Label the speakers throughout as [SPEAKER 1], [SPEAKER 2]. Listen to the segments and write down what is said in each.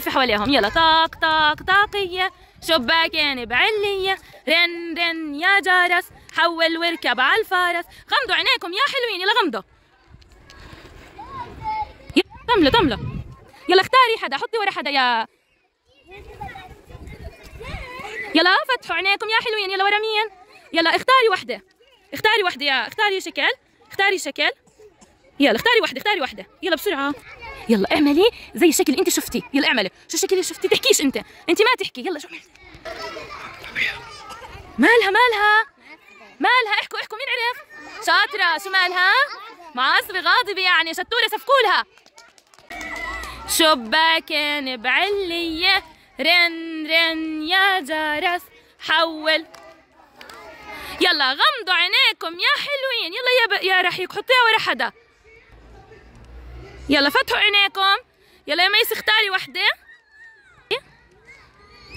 [SPEAKER 1] لف حواليهم. يلا طاق طاق طاقية، شباكين بعلية، رن رن يا جرس، حول واركب على الفرس. غمضوا عينيكم يا حلوين، يلا غمضوا. طملوا طملوا. يلا اختاري حدا، حطي ورا حدا يا. يلا فتحوا عينيكم يا حلوين، يلا ورا مين؟ يلا اختاري وحدة، اختاري وحدة يا، اختاري شكل، اختاري شكل. يلا اختاري وحدة، اختاري وحدة، يلا بسرعة. يلا اعملي زي الشكل اللي انت شفتي، يلا اعملي شو الشكل اللي شفتي، تحكيش انت ما تحكي. يلا شو مالها مالها، احكوا مين عرف؟ شاطرة. شو مالها؟ معصبة غاضبة يعني، شطورة سفكولها. شباكين بعلية، رن رن يا جرس، حول. يلا غمضوا عينيكم يا حلوين، يلا يا رحيق حطيها ورا حدا. يلا فتحوا عينيكم، يلا يا ميس اختاري وحدة.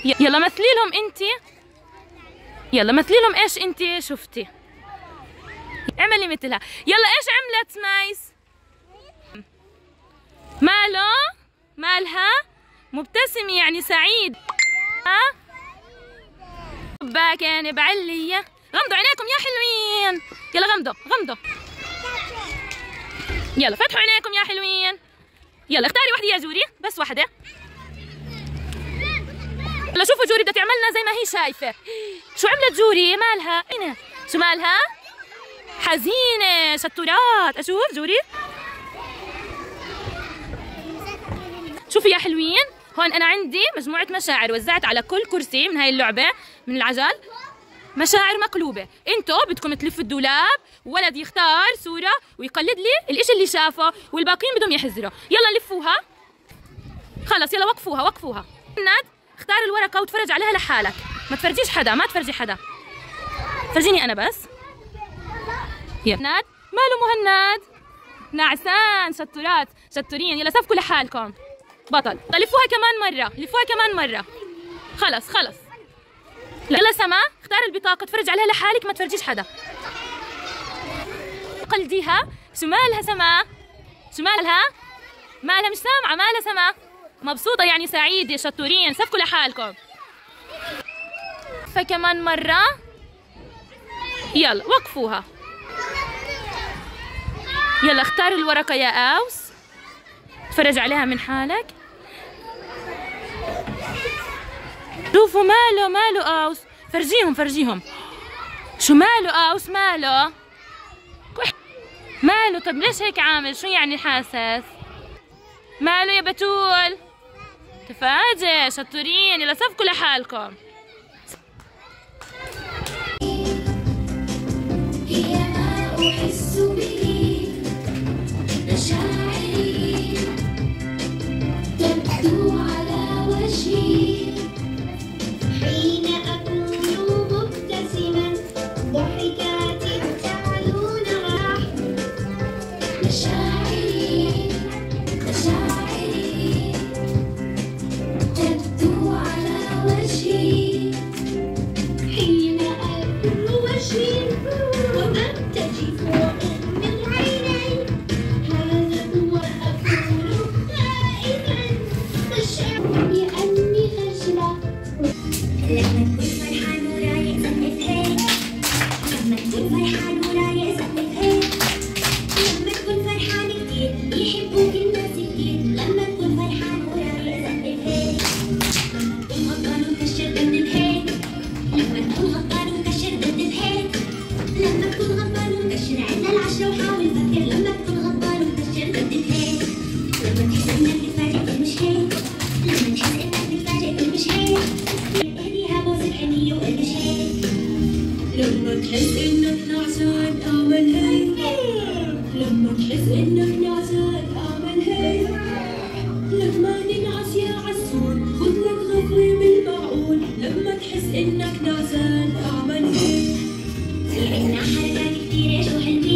[SPEAKER 1] يلا مثلي لهم انتي، يلا مثلي لهم ايش انتي شفتي، اعملي مثلها. يلا ايش عملت ميس؟ مالها؟ مبتسمة يعني سعيد. شباكين بعلية. غمضوا عينيكم يا حلوين، يلا غمضوا. يلا فتحوا عينيكم يا حلوين. يلا اختاري وحدة يا جوري، بس وحدة. يلا شوفوا جوري بدها تعملنا زي ما هي شايفة. شو عملت جوري؟ مالها؟ هنا شو مالها؟ حزينة. شطورات. اشوف جوري، شوفي يا حلوين، هون انا عندي مجموعة مشاعر وزعت على كل كرسي من هاي اللعبة من العجل، مشاعر مقلوبة. انتو بدكم تلفوا الدولاب، ولد يختار صورة ويقلد لي الاشي اللي شافه، والباقيين بدهم يحزروا. يلا لفوها، خلص يلا وقفوها. مهند اختار الورقة وتفرج عليها لحالك، ما تفرجيش حدا، ما تفرجي حدا، فرجيني انا بس. يلا مهند، ماله مهند؟ نعسان. شطورين، يلا صفقوا لحالكم، بطل. لفوها كمان مرة، خلص. يلا سما اختار البطاقة، تفرج عليها لحالك، ما تفرجيش حدا. قلديها. شو مالها سما؟ شو مالها مش سامعة. مالها سما؟ مبسوطة يعني سعيدة. شطورين، صفقوا لحالكم. فكمان مرة، يلا وقفوها. يلا اختار الورقة يا أوس، تفرج عليها من حالك. شوفوا ماله أوس، فرجيهم. شو ماله أوس؟ ماله؟ طب ليش هيك عامل؟ شو يعني حاسس؟ ماله يا بتول؟ تفاجئ. شطورين، يلا صفقوا لحالكم. هي ما أحس به مشاعري تبدو على وجهي حين أكون مبتسما، ضحكاتي تعلون راح. مشاعري تبدو على وجهي حين أكون وجهي وأبتجي فوق من عيني. هذا هو أكون خائفا، مشاعري أني خجلة. لما تكون فرحان ورايق سقف هيك، لما تكون فرحان ورايق سقف هيك، لما تكون فرحان كتير يحبوك الناس كتير. لما تكون فرحان ورايق سقف هيك، لما تكون غضبان ومكشر دبدب هيك، لما تكون غضبان ومكشر دبدب هيك، لما تكون غضبان ومكشر عدنا العشرة وحاول فكر. لما تكون غضبان ومكشر دبدب هيك، لما تحس انك بتفاجئ مش هيك، لما تحس انك بتفاجئ مش هيك، اهديها بوسة حنية وقلبش هيك. لما تحس انك نعسان اعمل هيك، لما تحس انك نعسان اعمل هيك، لما ننعس يا عسول خذ لك غفوة بالمعقول. لما تحس انك نعسان اعمل هيك، في عنا حركات كتيرة شو حلوين.